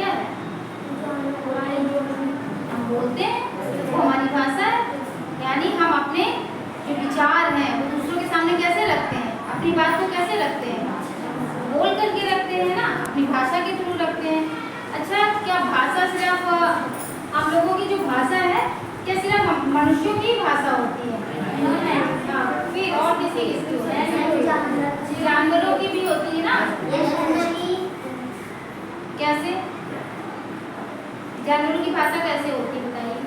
क्या है? हम बोलते हैं वो हमारी भाषा है। यानी हम अपने जो विचार हैं वो दूसरों के सामने कैसे रखते हैं, अपनी बात को कैसे रखते हैं, बोल करके रखते हैं ना, अपनी भाषा के थ्रू रखते हैं। अच्छा, क्या भाषा सिर्फ हम लोगों की जो भाषा है क्या सिर्फ मनुष्यों की भाषा होती है? फिर और किसी किसकी होती है? जानवरों की भी होती है ना। कैसे? जानवरों की भाषा कैसे होती है बताइए?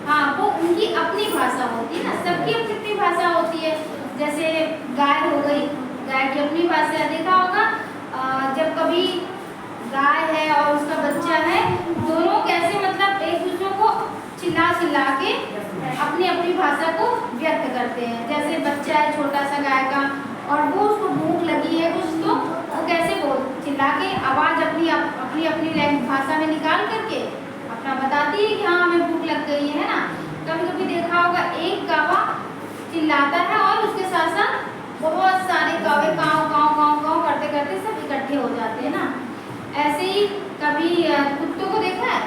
हाँ, वो उनकी अपनी भाषा होती है ना, सबकी अपनी अपनी भाषा होती है। जैसे गाय हो गई, गाय की अपनी भाषा है। देखा होगा जब कभी गाय है और उसका बच्चा है, दोनों कैसे मतलब एक दूसरे को चिल्ला चिल्ला के अपनी अपनी भाषा को व्यक्त करते हैं। जैसे बच्चा है छोटा सा गाय का और वो उसको भूख लगी है कुछ, तो वो कैसे बोल चिल्ला के आवाज़ अपनी अपनी भाषा में निकाल करके अपना बताती है कि हाँ हमें भूख लग गई है ना। कभी कभी देखा होगा एक कौवा चिल्लाता है और उसके साथ साथ बहुत सारे कौवे काँव काँव काँव काँव करते करते सब इकट्ठे हो जाते हैं ना। ऐसे ही कभी कुत्तों को देखा है,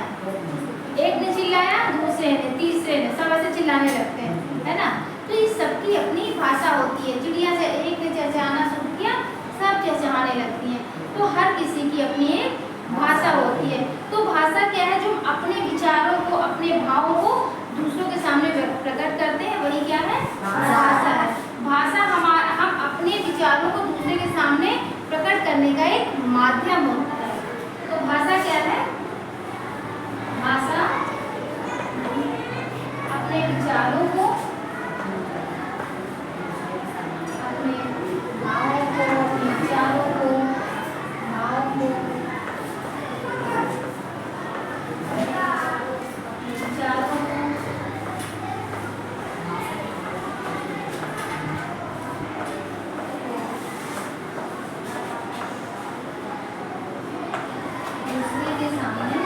एक ने चिल्लाया, दूसरे ने, तीसरे ने, सब ऐसे चिल्लाने लगते हैं, है ना। तो ये सबकी अपनी भाषा होती है। चिड़िया से एक ने चहचहाना शुरू किया, सब चहचहाने लगती हैं। तो हर किसी की अपनी एक भाषा होती है। तो भाषा क्या है? जो अपने विचारों को, अपने भावों को दूसरों के सामने प्रकट करते हैं, वही क्या है? भाषा है। भाषा हम अपने विचारों को दूसरे के सामने प्रकट करने का एक माध्यम होता है। तो भाषा क्या है? भाषा अपने विचारों को, अपने भावों को, अपने विचारों को, भावों को, विचारों को दूसरे के सामने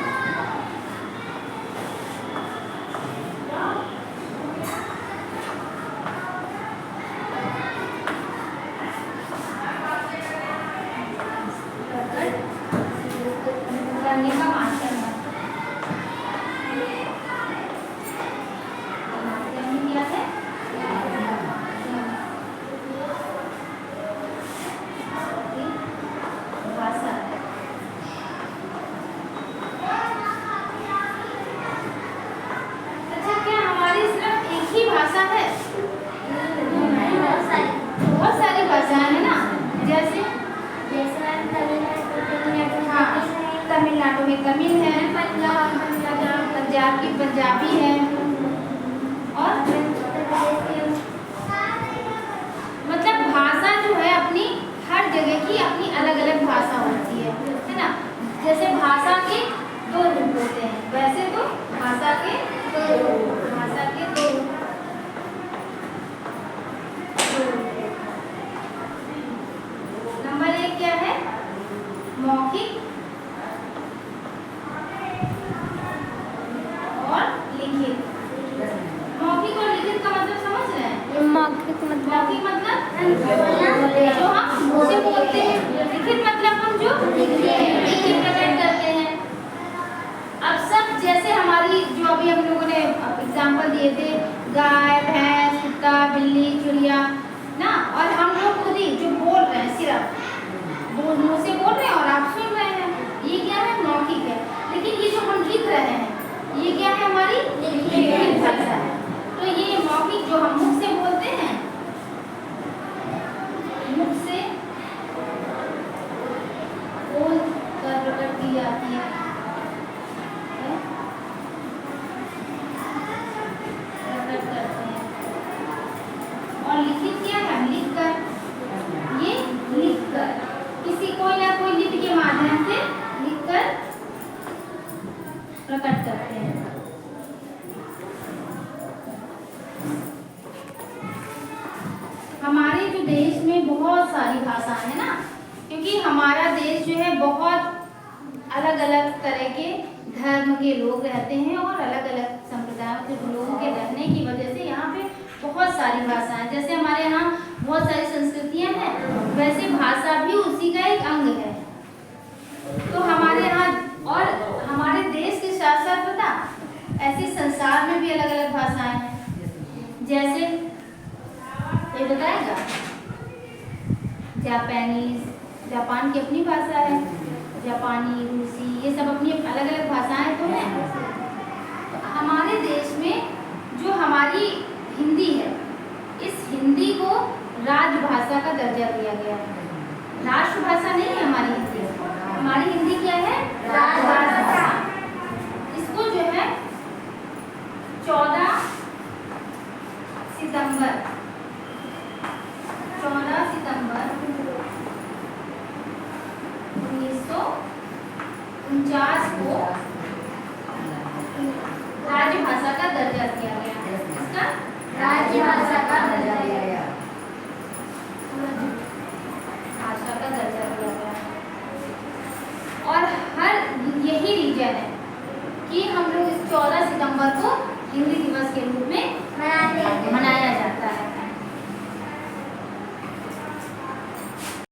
करने का माध्यम है। माध्यम क्या है? भाषा है। अच्छा, क्या हमारी सिर्फ एक ही भाषा है? बहुत सारी भाषाएं हैं ना। जैसे हाँ, तमिलनाडु में तमिल है, पंजाब की पंजाबी है, और मतलब भाषा जो है अपनी हर जगह की अपनी अलग अलग भाषा होती है ना। जैसे भाषा के दो रूप होते हैं, वैसे तो भाषा के दो रूप नंबर एक क्या है? मौखिक और लिखित। मौखिक और लिखित का मतलब समझ रहे हैं? मौखिक मतलब जो हम मुंह से बोलते हैं, लिखित मतलब हम जो लिख के प्रकट करते हैं। अब सब जैसे हमारी जो अभी हम लोगों ने एग्जाम्पल दिए थे, गाय, भैंस, कुत्ता, बिल्ली, चिड़िया ना, और हम लोग खुद ही जो बोल रहे हैं, सिर्फ मुंह से बोल रहे हैं और आप सुन रहे हैं, ये क्या है? मौखिक है। लेकिन ये जो हम लिख रहे हैं ये क्या है? हमारी लिखित भाषा है। तो ये मौखिक जो हम मुख से बोलते हैं, मुख से बोल कर प्रकट की जाती है, प्रकट करते हैं। और लिखित क्या है? लिख कर, ये लिख कर किसी कोई ना कोई लिपि के माध्यम से लिख कर प्रकट करते हैं। हमारे जो देश में बहुत सारी भाषा है ना, क्योंकि हमारा देश जो है बहुत अलग अलग तरह के धर्म के लोग रहते हैं और अलग अलग संप्रदायों के लोगों के रहने की वजह से यहाँ पे बहुत सारी भाषाएं, जैसे हमारे यहाँ बहुत सारी संस्कृतियाँ हैं, वैसे भाषा भी उसी का एक अंग है। ऐसे संसार में भी अलग अलग भाषाएं हैं। जैसे ये बताएगा, जापानीज, जापान की अपनी भाषा है, जापानी, रूसी, ये सब अपनी अलग अलग भाषाएं तो हैं। तो हमारे देश में जो हमारी हिंदी है, इस हिंदी को राजभाषा का दर्जा दिया गया है। राष्ट्रभाषा नहीं है हमारी हिंदी। हमारी हिंदी क्या है? राजभाषा। इसको जो है 14 सितंबर 1949 को राजभाषा का दर्जा दिया गया है। इसका राजभाषा का दर्जा दिया गया, भाषा का दर्जा दिया गया। और हर यही रीजन है कि हम लोग इस 14 सितंबर को हिंदी दिवस के रूप में